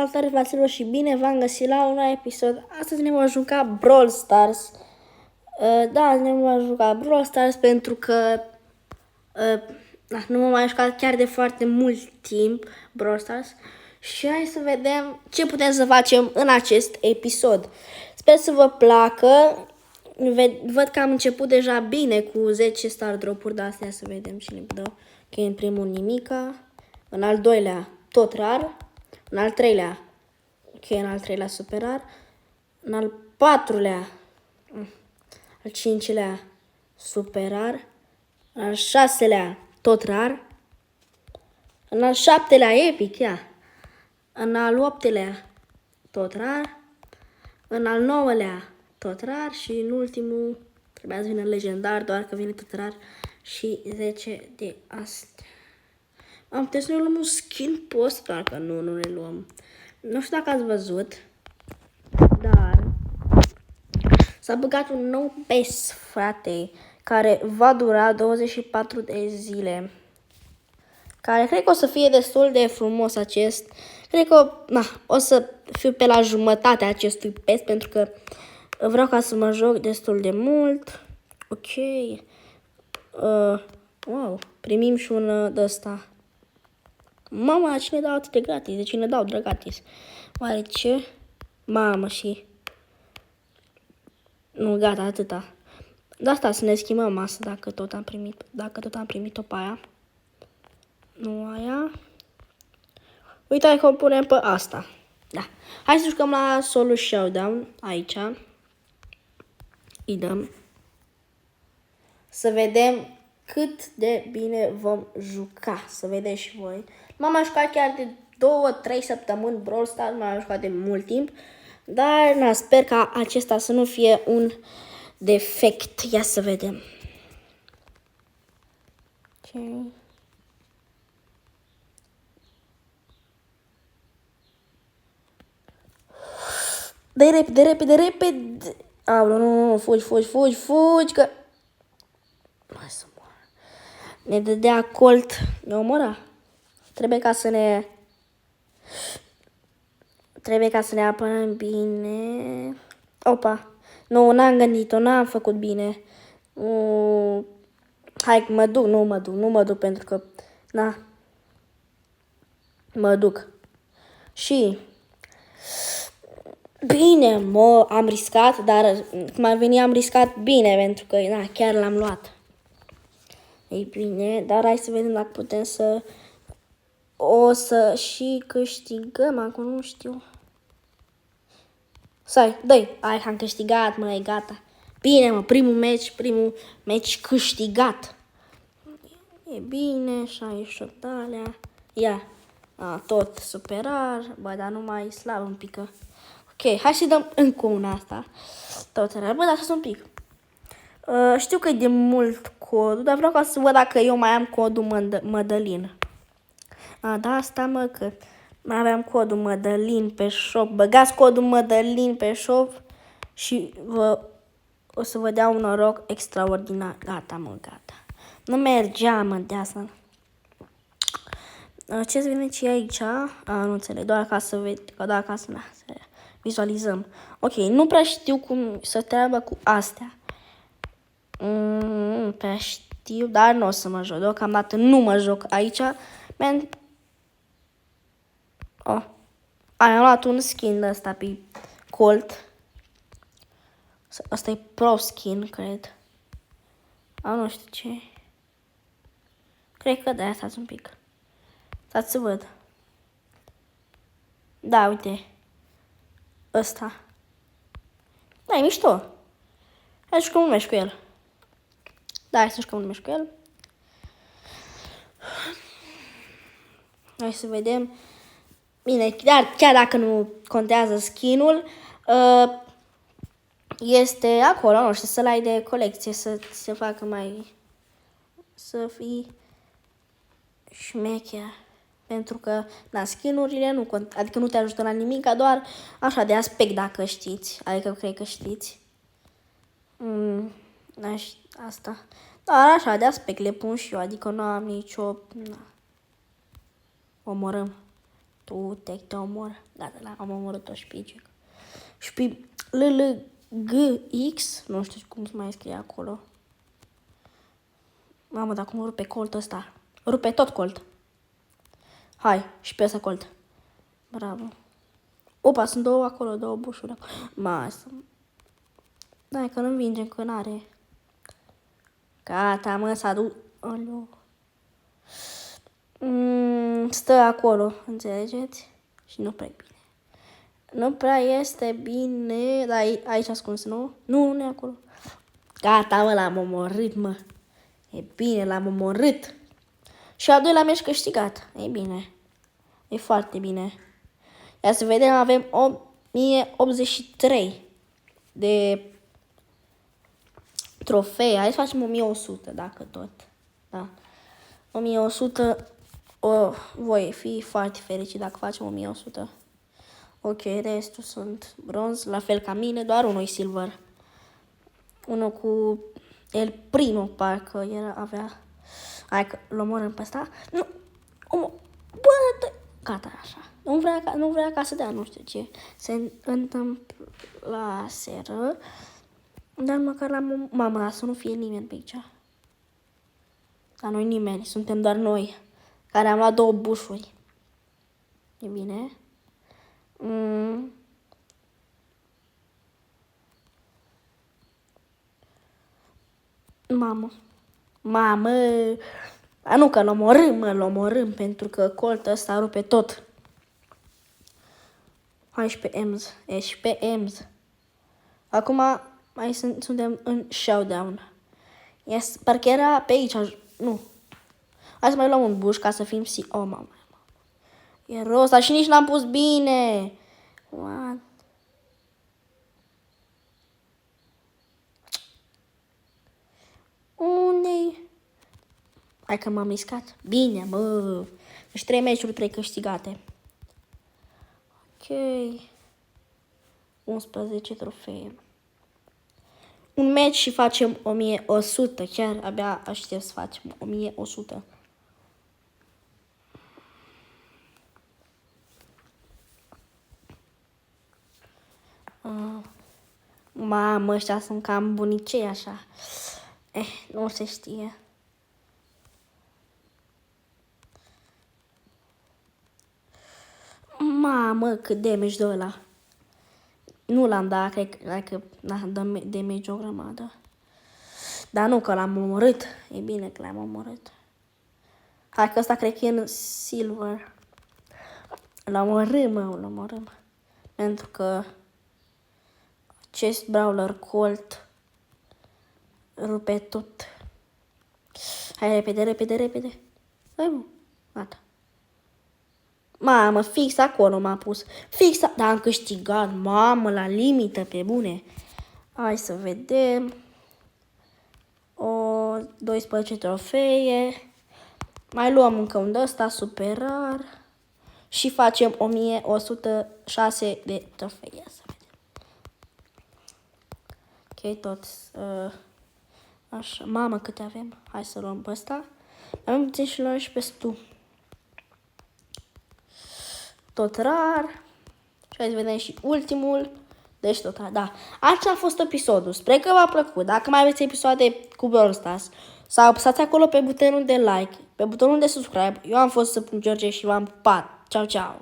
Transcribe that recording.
Salutare, fraților, și bine v-am găsit la un nou episod. Astăzi ne vom juca Brawl Stars. Da, ne vom juca Brawl Stars pentru că nu m-am mai jucat chiar de foarte mult timp Brawl Stars. Și hai să vedem ce putem să facem în acest episod. Sper să vă placă. Văd că am început deja bine cu 10 star drop-uri, dar astea să vedem cine dă. Ok, în primul nimica, în al doilea tot rar, în al treilea, ok, în al treilea super rar, în al patrulea, al cincilea super rar, în al șaselea tot rar, în al șaptelea epic, ia, în al optelea tot rar, în al nouălea tot rar și în ultimul trebuia să vină legendar, doar că vine tot rar și 10 de astea. Am putea să ne luăm un skin post, doar că nu ne luăm. Nu știu dacă ați văzut, dar s-a băgat un nou PES, frate, care va dura 24 de zile. Care cred că o să fie destul de frumos acest. Cred că o să fiu pe la jumătatea acestui PES pentru că vreau ca să mă joc destul de mult. Ok. Wow, primim și un de ăsta. Mama, cine dau atât de gratis? De cine dau de gratis? Oare ce? Mamă, și... Nu, gata, atâta. De asta să ne schimbăm asta dacă tot am primit-o pe aia. Nu aia. Uite că o punem pe asta. Da. Hai să jucăm la solo showdown aici. Îi dăm. Să vedem cât de bine vom juca. Să vedeți și voi. M-am mai jucat chiar de 2-3 săptămâni Brawl Stars. M-am jucat de mult timp. Dar sper ca acesta să nu fie un defect. Ia să vedem. Ok. Dă-i repede. Aoleu, nu, fugi, că... Hai să moară. Ne dădea Colt, ne omora. Trebuie ca să ne apărăm bine. Opa. Nu, n-am gândit-o, n-am făcut bine. Hai, nu mă duc pentru că... Mă duc. Și... Bine, am riscat, dar cum a venit am riscat bine, pentru că chiar l-am luat. Ei bine, dar hai să vedem dacă putem să... O să și câștigăm, acum nu știu. Stai, dă-i. Hai, am câștigat, mă, e gata. Bine, mă, primul meci câștigat. E bine, 68 alea. Ia, tot superar, bă, dar nu mai slab un pic. Ok, hai să dăm încă una asta. Tot rar, bă, dar să un pic. Știu că e de mult codul, dar vreau ca să văd dacă eu mai am codul Mădălin. Da, asta mă, că mai aveam codul Mădălin pe shop. Băgați codul Mădălin pe shop și o să vă dea un noroc extraordinar. Gata, mă, gata. Nu mergea, mă, de asta. Ce-ți vine ce aici? Nu înțeleg, doar ca să vizualizăm. Ok, nu prea știu cum să treabă cu astea. Nu prea știu, dar nu o să mă joc. Deocamdată nu mă joc aici. Am luat un skin de ăsta pe Colt. Asta e pro skin, cred. Nu știu ce. Cred că de-aia, stați un pic. Stați să văd. Da, uite. Ăsta. Da, e mișto. Hai să jucăm un meci cu el. Da, hai să jucăm un meci cu el. Hai să vedem. Bine, dar chiar dacă nu contează skin-ul, este acolo, nu știu, să-l ai de colecție, să se facă mai... să fii șmecher. Pentru că, skin-urile nu contează, adică nu te ajută la nimic, doar așa de aspect, dacă știți. Adică cred că știți. Asta. Dar așa de aspect le pun și eu, adică nu am nicio... Omorâm. Tu te omor. Gata, am omorât toți șpii. Șpii LLGX, nu știu cum se mai scrie acolo. Mamă, dar cum rupe colt ăsta? Rupe tot colt. Hai, și pe ăsta colt. Bravo. Opa, sunt două acolo, două bușuri. Masă. Dai că nu învingem, că n-are. Gata, mă, s-a dus. Stă acolo, înțelegeți? Și nu prea e bine. Nu prea este bine. Dar aici ascuns, nu? Nu e acolo. Gata, mă, l-am omorât, mă. E bine, l-am omorât. Și al doilea meci câștigat. E bine. E foarte bine. Ia să vedem, avem 1083 de trofee. Hai să facem 1100, dacă tot. Da. 1100. Voi fi foarte fericit dacă facem 1100. Ok, restul sunt bronz, la fel ca mine, doar unul e silver. Unul cu El Primo, parcă avea. Hai că l omorâm pe ăsta. Nu! Bă, gata, așa. Nu vrea ca să dea, nu știu ce se întâmplaseră. Dar măcar la mama, să nu fie nimeni pe aici. Dar noi nimeni, suntem doar noi, care am luat 2 bușuri. E bine. Mamă. A, nu, că l omorâm, pentru că coltul ăsta rupe tot. Hai și pe Ems. Ești pe Ems. Acum mai suntem în showdown. Yes, parcă era pe aici. Nu. Hai să mai luăm un buș ca să fim Oh, mamă. E rost, dar și nici n-am pus bine. What? Unde-i? Hai că m-am riscat. Bine, mă. Deci 3 meciuri, 3 câștigate. Ok. 11 trofee. Un meci și facem 1100. Chiar abia aștept să facem 1100. Mamă, ăștia sunt cam bunicei așa. Nu se știe. Mamă, cât damage de ăla. Nu l-am dat, cred că dă damage o grămadă. Dar nu, că l-am omorât. E bine că l-am omorât. Hai că ăsta cred că e în silver. L-omorâm. Pentru că acest Brawler Colt rupe tot. Hai, repede. Hai, mă, gata. Mamă, fix acolo m-a pus. Dar am câștigat, mamă, la limită, pe bune. Hai să vedem. 12 trofee. Mai luăm încă un ăsta, super rar. Și facem 1106 de trofee. Să vedem. Ok, toți. Așa, mamă, câte avem? Hai să luăm pe ăsta. Avem puțin și luăm și pe stu. Tot rar. Și hai să vedem și ultimul. Deci tot rar, da. Așa a fost episodul. Sper că v-a plăcut. Dacă mai aveți episoade cu Brawl Stars, sau apăsați acolo pe butonul de like, pe butonul de subscribe. Eu am fost Săpun George și v-am pupat. Ciao, ciao.